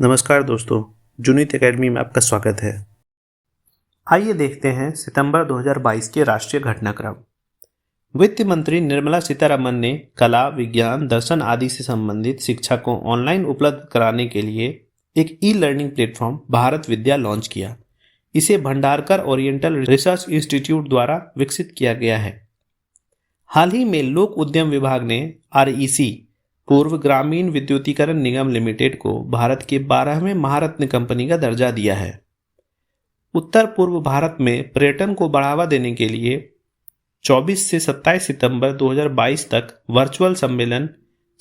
नमस्कार दोस्तों, जुनीत एकेडमी में आपका स्वागत है। आइए देखते हैं सितंबर 2022 के राष्ट्रीय घटनाक्रम। वित्त मंत्री निर्मला सीतारमण ने कला, विज्ञान, दर्शन आदि से संबंधित शिक्षा को ऑनलाइन उपलब्ध कराने के लिए एक ई लर्निंग प्लेटफॉर्म भारत विद्या लॉन्च किया। इसे भंडारकर ओरिएंटल रिसर्च इंस्टीट्यूट द्वारा विकसित किया गया है। हाल ही में लोक उद्यम विभाग ने REC पूर्व ग्रामीण विद्युतीकरण निगम लिमिटेड को भारत के 12वें महारत्न कंपनी का दर्जा दिया है। उत्तर पूर्व भारत में पर्यटन को बढ़ावा देने के लिए 24 से 27 सितंबर 2022 तक वर्चुअल सम्मेलन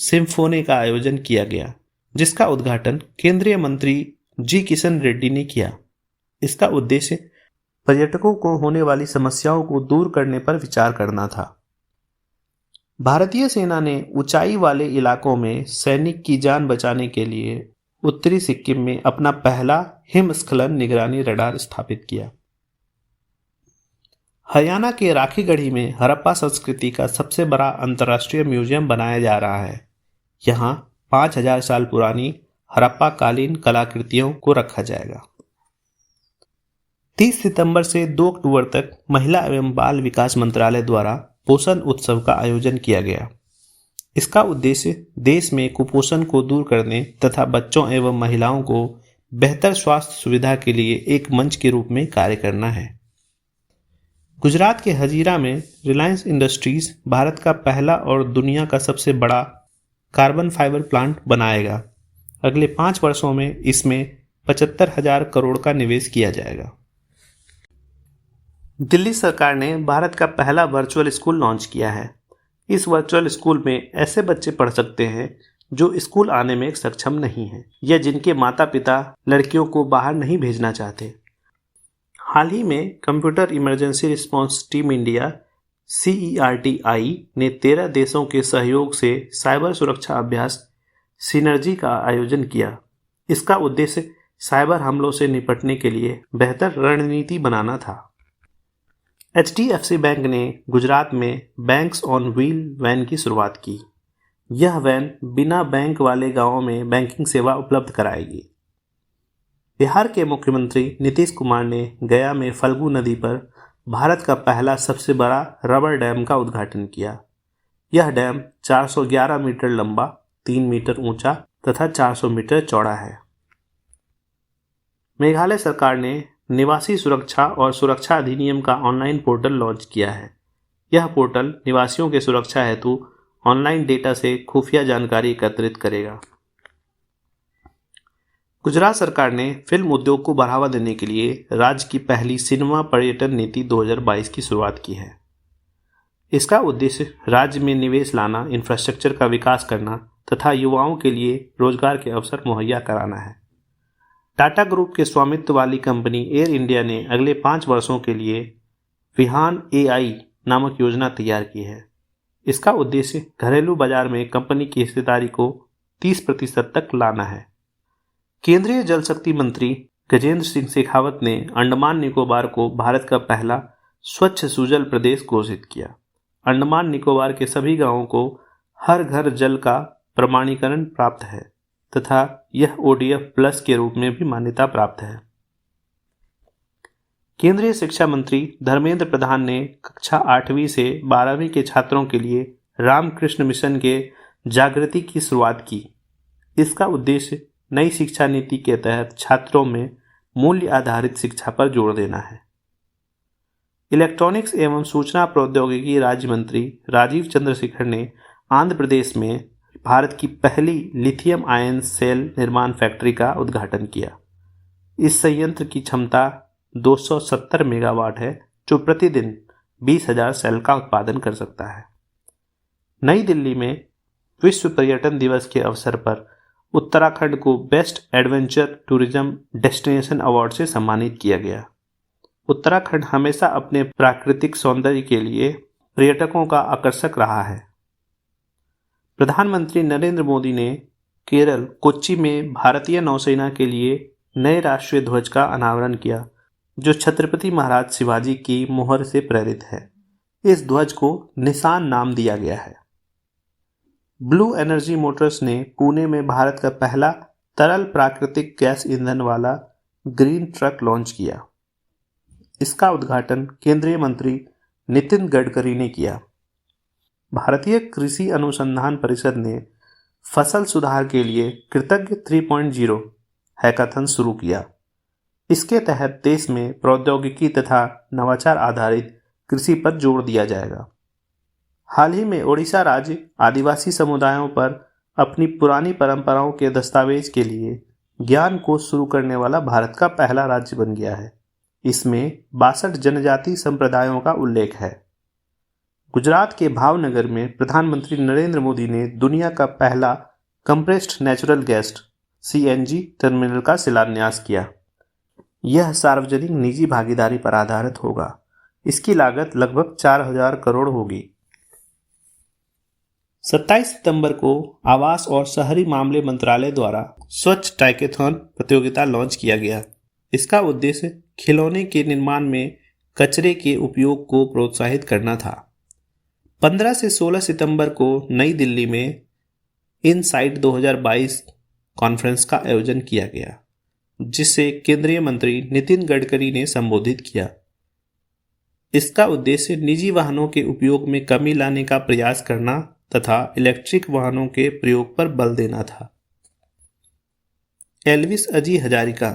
सिम्फोनी का आयोजन किया गया, जिसका उद्घाटन केंद्रीय मंत्री जी किशन रेड्डी ने किया। इसका उद्देश्य पर्यटकों को होने वाली समस्याओं को दूर करने पर विचार करना था। भारतीय सेना ने ऊंचाई वाले इलाकों में सैनिक की जान बचाने के लिए उत्तरी सिक्किम में अपना पहला हिमस्खलन निगरानी रडार स्थापित किया। हरियाणा के राखीगढ़ी में हड़प्पा संस्कृति का सबसे बड़ा अंतर्राष्ट्रीय म्यूजियम बनाया जा रहा है। यहाँ 5000 साल पुरानी हड़प्पा कालीन कलाकृतियों को रखा जाएगा। 30 सितंबर से 2 अक्टूबर तक महिला एवं बाल विकास मंत्रालय द्वारा पोषण उत्सव का आयोजन किया गया। इसका उद्देश्य देश में कुपोषण को दूर करने तथा बच्चों एवं महिलाओं को बेहतर स्वास्थ्य सुविधा के लिए एक मंच के रूप में कार्य करना है। गुजरात के हजीरा में रिलायंस इंडस्ट्रीज भारत का पहला और दुनिया का सबसे बड़ा कार्बन फाइबर प्लांट बनाएगा। अगले 5 वर्षों में इसमें 75,000 करोड़ का निवेश किया जाएगा। दिल्ली सरकार ने भारत का पहला वर्चुअल स्कूल लॉन्च किया है। इस वर्चुअल स्कूल में ऐसे बच्चे पढ़ सकते हैं जो स्कूल आने में सक्षम नहीं हैं या जिनके माता पिता लड़कियों को बाहर नहीं भेजना चाहते। हाल ही में computer emergency response team India CERTI ने 13 देशों के सहयोग से साइबर सुरक्षा अभ्यास सिनर्जी का आयोजन किया। इसका उद्देश्य साइबर हमलों से निपटने के लिए बेहतर रणनीति बनाना था। HDFC बैंक ने गुजरात में बैंक्स ऑन व्हील वैन की शुरुआत की। यह वैन बिना बैंक वाले गांवों में बैंकिंग सेवा उपलब्ध कराएगी। बिहार के मुख्यमंत्री नीतीश कुमार ने गया में फल्गु नदी पर भारत का पहला सबसे बड़ा रबर डैम का उद्घाटन किया। यह डैम 411 मीटर लंबा, 3 मीटर ऊंचा तथा 400 मीटर चौड़ा है। मेघालय सरकार ने निवासी सुरक्षा और सुरक्षा अधिनियम का ऑनलाइन पोर्टल लॉन्च किया है। यह पोर्टल निवासियों के सुरक्षा हेतु ऑनलाइन डेटा से खुफिया जानकारी एकत्रित करेगा। गुजरात सरकार ने फिल्म उद्योग को बढ़ावा देने के लिए राज्य की पहली सिनेमा पर्यटन नीति 2022 की शुरुआत की है। इसका उद्देश्य राज्य में निवेश लाना, इंफ्रास्ट्रक्चर का विकास करना तथा युवाओं के लिए रोजगार के अवसर मुहैया कराना है। टाटा ग्रुप के स्वामित्व वाली कंपनी एयर इंडिया ने अगले 5 वर्षों के लिए विहान AI नामक योजना तैयार की है। इसका उद्देश्य घरेलू बाजार में कंपनी की हिस्सेदारी को 30% तक लाना है। केंद्रीय जल शक्ति मंत्री गजेंद्र सिंह शेखावत ने अंडमान निकोबार को भारत का पहला स्वच्छ सुजल प्रदेश घोषित किया। अंडमान निकोबार के सभी गांवों को हर घर जल का प्रमाणीकरण प्राप्त है तथा यह ODF प्लस के रूप में भी मान्यता प्राप्त है। केंद्रीय शिक्षा मंत्री धर्मेंद्र प्रधान ने कक्षा 8वीं से 12वीं के छात्रों के लिए रामकृष्ण मिशन के जागृति की शुरुआत की। इसका उद्देश्य नई शिक्षा नीति के तहत छात्रों में मूल्य आधारित शिक्षा पर जोर देना है। इलेक्ट्रॉनिक्स एवं सूचना प्रौद्योगिकी राज्य मंत्री राजीव चंद्रशेखर ने आंध्र प्रदेश में भारत की पहली लिथियम आयन सेल निर्माण फैक्ट्री का उद्घाटन किया। इस संयंत्र की क्षमता 270 मेगावाट है, जो प्रतिदिन 20,000 सेल का उत्पादन कर सकता है। नई दिल्ली में विश्व पर्यटन दिवस के अवसर पर उत्तराखंड को best adventure tourism destination award से सम्मानित किया गया। उत्तराखंड हमेशा अपने प्राकृतिक सौंदर्य के लिए पर्यटकों का आकर्षक रहा है। प्रधानमंत्री नरेंद्र मोदी ने केरल कोच्चि में भारतीय नौसेना के लिए नए राष्ट्रीय ध्वज का अनावरण किया, जो छत्रपति महाराज शिवाजी की मोहर से प्रेरित है। इस ध्वज को निशान नाम दिया गया है। ब्लू एनर्जी मोटर्स ने पुणे में भारत का पहला तरल प्राकृतिक गैस ईंधन वाला ग्रीन ट्रक लॉन्च किया। इसका उद्घाटन केंद्रीय मंत्री नितिन गडकरी ने किया। भारतीय कृषि अनुसंधान परिषद ने फसल सुधार के लिए कृतज्ञ 3.0 हैकाथन शुरू किया। इसके तहत देश में प्रौद्योगिकी तथा नवाचार आधारित कृषि पर जोर दिया जाएगा। हाल ही में ओडिशा राज्य आदिवासी समुदायों पर अपनी पुरानी परंपराओं के दस्तावेज के लिए ज्ञान कोश शुरू करने वाला भारत का पहला राज्य बन गया है। इसमें 62 जनजाति संप्रदायों का उल्लेख है। गुजरात के भावनगर में प्रधानमंत्री नरेंद्र मोदी ने दुनिया का पहला compressed natural gas (CNG) terminal का शिलान्यास किया। यह सार्वजनिक निजी भागीदारी पर आधारित होगा। इसकी लागत लगभग 4000 करोड़ होगी। 27 सितंबर को आवास और शहरी मामले मंत्रालय द्वारा स्वच्छ टैकेथॉन प्रतियोगिता लॉन्च किया गया। इसका उद्देश्य खिलौने के निर्माण में कचरे के उपयोग को प्रोत्साहित करना था। 15 से 16 सितंबर को नई दिल्ली में इनसाइट 2022 कॉन्फ्रेंस का आयोजन किया गया, जिसे केंद्रीय मंत्री नितिन गडकरी ने संबोधित किया। इसका उद्देश्य निजी वाहनों के उपयोग में कमी लाने का प्रयास करना तथा इलेक्ट्रिक वाहनों के प्रयोग पर बल देना था। एल्विस अजी हजारिका,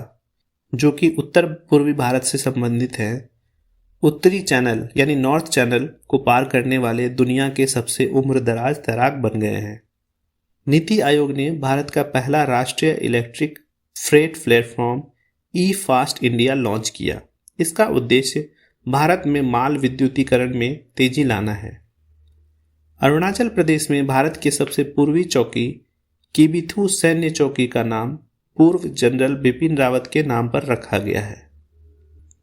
जो कि उत्तर पूर्वी भारत से संबंधित हैं, उत्तरी चैनल यानी नॉर्थ चैनल को पार करने वाले दुनिया के सबसे उम्रदराज तैराक बन गए हैं। नीति आयोग ने भारत का पहला राष्ट्रीय इलेक्ट्रिक फ्रेट प्लेटफॉर्म ई फास्ट इंडिया लॉन्च किया। इसका उद्देश्य भारत में माल विद्युतीकरण में तेजी लाना है। अरुणाचल प्रदेश में भारत के सबसे पूर्वी चौकी किबिथू सैन्य चौकी का नाम पूर्व जनरल बिपिन रावत के नाम पर रखा गया है।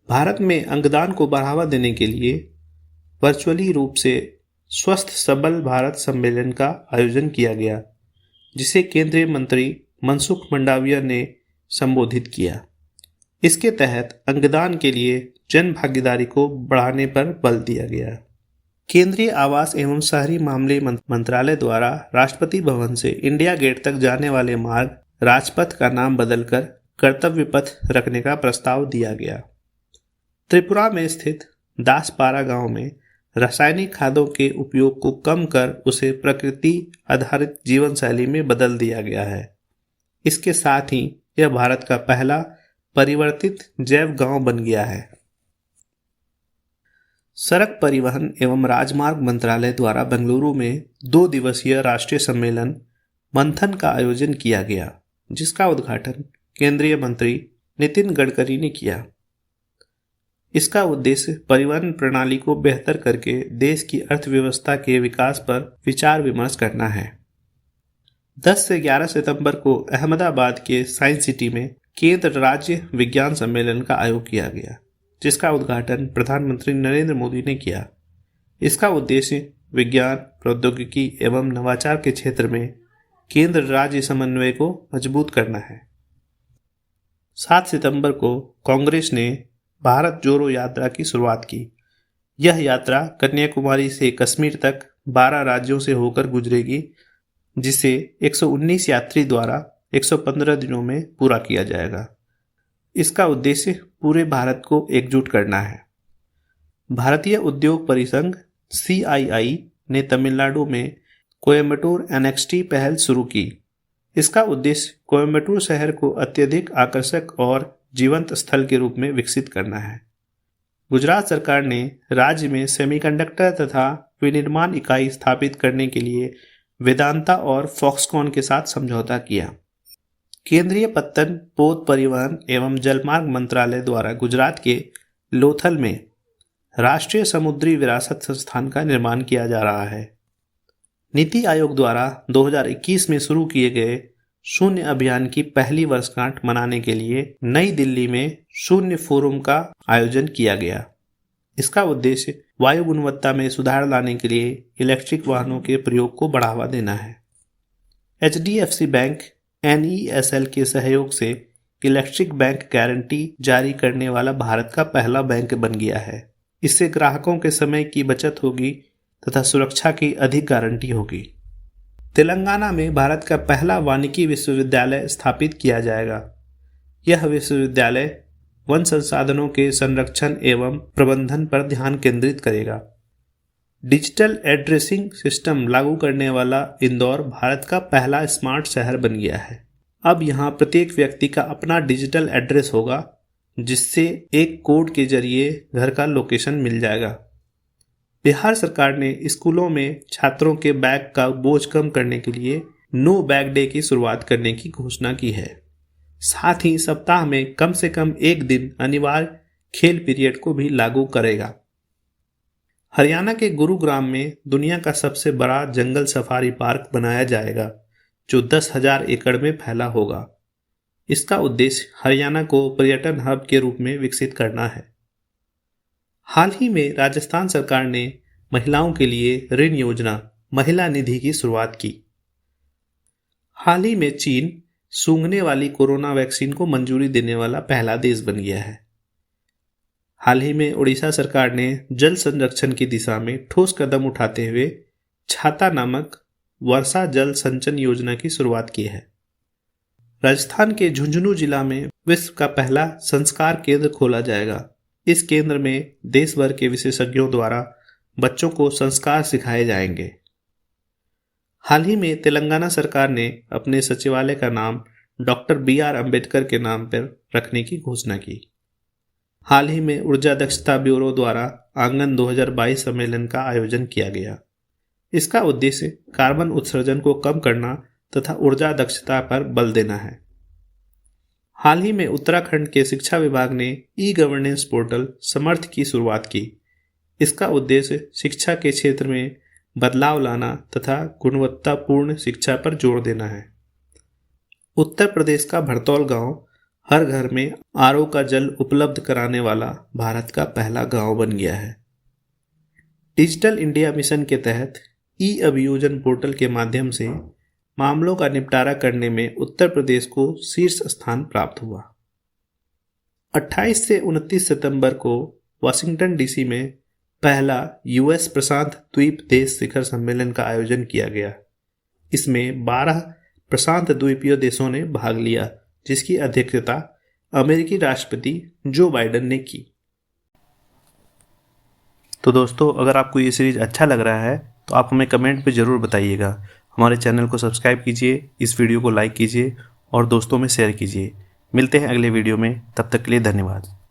भारत में अंगदान को बढ़ावा देने के लिए वर्चुअली रूप से स्वस्थ सबल भारत सम्मेलन का आयोजन किया गया, जिसे केंद्रीय मंत्री मनसुख मंडाविया ने संबोधित किया। इसके तहत अंगदान के लिए जन भागीदारी को बढ़ाने पर बल दिया गया। केंद्रीय आवास एवं शहरी मामले मंत्रालय द्वारा राष्ट्रपति भवन से इंडिया गेट तक जाने वाले मार्ग राजपथ का नाम बदलकर कर्तव्य पथ रखने का प्रस्ताव दिया गया। त्रिपुरा में स्थित दासपारा गांव में रासायनिक खादों के उपयोग को कम कर उसे प्रकृति आधारित जीवन शैली में बदल दिया गया है। इसके साथ ही यह भारत का पहला परिवर्तित जैव गांव बन गया है। सड़क परिवहन एवं राजमार्ग मंत्रालय द्वारा बेंगलुरु में 2 दिवसीय राष्ट्रीय सम्मेलन मंथन का आयोजन किया गया, जिसका उद्घाटन केंद्रीय मंत्री नितिन गडकरी ने किया। इसका उद्देश्य परिवहन प्रणाली को बेहतर करके देश की अर्थव्यवस्था के विकास पर विचार विमर्श करना है। 10 से 11 सितंबर को अहमदाबाद के साइंस सिटी में केंद्र राज्य विज्ञान सम्मेलन का आयोजन किया गया, जिसका उद्घाटन प्रधानमंत्री नरेंद्र मोदी ने किया। इसका उद्देश्य विज्ञान, प्रौद्योगिकी एवं नवाचार के क्षेत्र में केंद्र राज्य समन्वय को मजबूत करना है। 7 सितंबर को कांग्रेस ने भारत जोड़ो यात्रा की शुरुआत की। यह यात्रा कन्याकुमारी से कश्मीर तक 12 राज्यों से होकर गुजरेगी, जिसे 119 यात्री द्वारा 115 दिनों में पूरा किया जाएगा। इसका उद्देश्य पूरे भारत को एकजुट करना है। भारतीय उद्योग परिसंघ CII ने तमिलनाडु में कोयम्बटूर NXT पहल शुरू की। इसका उद्देश्य कोयम्बटूर शहर को अत्यधिक आकर्षक और जीवंत स्थल के रूप में विकसित करना है। गुजरात सरकार ने राज्य में सेमीकंडक्टर तथा विनिर्माण इकाई स्थापित करने के लिए वेदांता और फॉक्सकॉन के साथ समझौता किया। केंद्रीय पत्तन, पोत परिवहन एवं जलमार्ग मंत्रालय द्वारा गुजरात के लोथल में राष्ट्रीय समुद्री विरासत संस्थान का निर्माण किया जा रहा है। नीति आयोग द्वारा 2021 में शुरू किए गए शून्य अभियान की पहली वर्षगांठ मनाने के लिए नई दिल्ली में शून्य फोरम का आयोजन किया गया। इसका उद्देश्य वायु गुणवत्ता में सुधार लाने के लिए इलेक्ट्रिक वाहनों के प्रयोग को बढ़ावा देना है। HDFC बैंक NESL के सहयोग से इलेक्ट्रिक बैंक गारंटी जारी करने वाला भारत का पहला बैंक बन गया है। इससे ग्राहकों के समय की बचत होगी तथा सुरक्षा की अधिक गारंटी होगी। तेलंगाना में भारत का पहला वानिकी विश्वविद्यालय स्थापित किया जाएगा। यह विश्वविद्यालय वन संसाधनों के संरक्षण एवं प्रबंधन पर ध्यान केंद्रित करेगा। डिजिटल एड्रेसिंग सिस्टम लागू करने वाला इंदौर भारत का पहला स्मार्ट शहर बन गया है। अब यहाँ प्रत्येक व्यक्ति का अपना डिजिटल एड्रेस होगा, जिससे एक कोड के जरिए घर का लोकेशन मिल जाएगा। बिहार सरकार ने स्कूलों में छात्रों के बैग का बोझ कम करने के लिए नो बैग डे की शुरुआत करने की घोषणा की है। साथ ही सप्ताह में कम से कम एक दिन अनिवार्य खेल पीरियड को भी लागू करेगा। हरियाणा के गुरुग्राम में दुनिया का सबसे बड़ा जंगल सफारी पार्क बनाया जाएगा, जो 10,000 एकड़ में फैला होगा। इसका उद्देश्य हरियाणा को पर्यटन हब के रूप में विकसित करना है। हाल ही में राजस्थान सरकार ने महिलाओं के लिए ऋण योजना महिला निधि की शुरुआत की। हाल ही में चीन सूंघने वाली कोरोना वैक्सीन को मंजूरी देने वाला पहला देश बन गया है। हाल ही में उड़ीसा सरकार ने जल संरक्षण की दिशा में ठोस कदम उठाते हुए छाता नामक वर्षा जल संचयन योजना की शुरुआत की है। राजस्थान के झुंझुनू जिला में विश्व का पहला संस्कार केंद्र खोला जाएगा। इस केंद्र में देश भर के विशेषज्ञों द्वारा बच्चों को संस्कार सिखाए जाएंगे। हाल ही में तेलंगाना सरकार ने अपने सचिवालय का नाम डॉक्टर BR अम्बेडकर के नाम पर रखने की घोषणा की। हाल ही में ऊर्जा दक्षता ब्यूरो द्वारा आंगन 2022 सम्मेलन का आयोजन किया गया। इसका उद्देश्य कार्बन उत्सर्जन को कम करना तथा ऊर्जा दक्षता पर बल देना है। हाल ही में उत्तराखंड के शिक्षा विभाग ने ई-गवर्नेंस पोर्टल समर्थ की शुरुआत की। इसका उद्देश्य शिक्षा के क्षेत्र में बदलाव लाना तथा गुणवत्तापूर्ण शिक्षा पर जोर देना है। उत्तर प्रदेश का भरतौल गांव हर घर में RO का जल उपलब्ध कराने वाला भारत का पहला गांव बन गया है। डिजिटल इंडिया मिशन के तहत ई-अभियोजन पोर्टल के माध्यम से मामलों का निपटारा करने में उत्तर प्रदेश को शीर्ष स्थान प्राप्त हुआ। 28 से 29 सितंबर को वाशिंगटन DC में पहला US प्रशांत द्वीप देश शिखर सम्मेलन का आयोजन किया गया। इसमें 12 प्रशांत द्वीपीय देशों ने भाग लिया, जिसकी अध्यक्षता अमेरिकी राष्ट्रपति जो बाइडेन ने की। तो दोस्तों, अगर आपको ये सीरीज अच्छा लग रहा है तो आप हमें कमेंट पे ज़रूर बताइएगा। हमारे चैनल को सब्सक्राइब कीजिए, इस वीडियो को लाइक कीजिए और दोस्तों में शेयर कीजिए। मिलते हैं अगले वीडियो में, तब तक के लिए धन्यवाद।